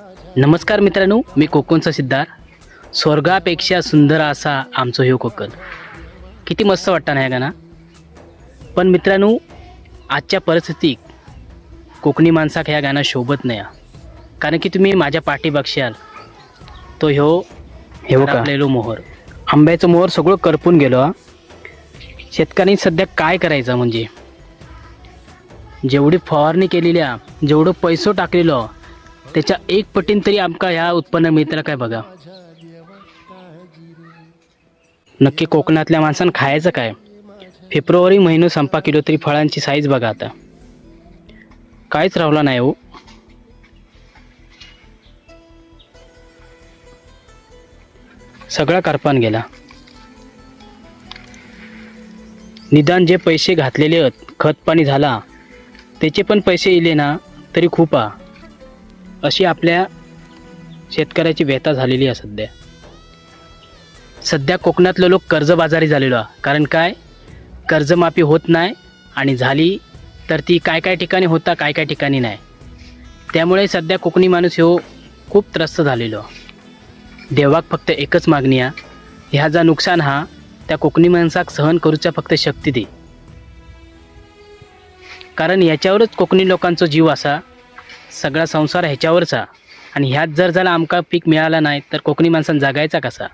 नमस्कार मित्रांनो, मी कोकणचा सिद्धार्थ. स्वर्गापेक्षा सुंदर असा आमचं हे कोकण. किती मस्त वाटतं ना हे गाणं. पण मित्रांनो, आजच्या परिस्थितीत कोकणी माणसाक ह्या गाणं शोभत नाही. कारण की तुम्ही माझ्या पाठी बघशाल तो ह्यो कापलेलो मोहर, आंब्याचं मोहर सगळं करपून गेलो. शेतकऱ्यांनी सध्या काय करायचं, म्हणजे जेवढी फवारणी केलेली, जेवढं पैसो टाकलेलो त्याच्या एक पटीन तरी आमका ह्या उत्पन्न मिळतं काय बघा. नक्की कोकणातल्या माणसानं खायचं काय. फेब्रुवारी महिना संपा किलो तरी फळांची साईज बघा, आता काहीच राहिला नाही हो. सगळा करपान गेला. निदान जे पैसे घातलेले आहेत, खत पाणी झाला, त्याचे पण पैसे इले ना तरी खूप अशी आपल्या शेतकऱ्याची व्यथा झालेली आहे. सध्या कोकणातले लोक कर्जबाजारी झालेलो. कारण काय, कर्जमाफी होत नाही, आणि झाली तर ती काय काय ठिकाणी होता, काय काय ठिकाणी नाही. त्यामुळे सध्या कोकणी माणूस खूप त्रस्त झालेलो. देवाक फक्त एकच मागणी आहे, ह्या जा नुकसान त्या कोकणी माणसाक सहन करूचा फक्त शक्ती दे. कारण याच्यावरच कोकणी लोकांचा जीव असा, सगळा संसार ह्याच्यावरचा. आणि ह्यात जर झाला आमका पीक मिळाला नाही तर कोकणी माणसानं जगायचा कसा.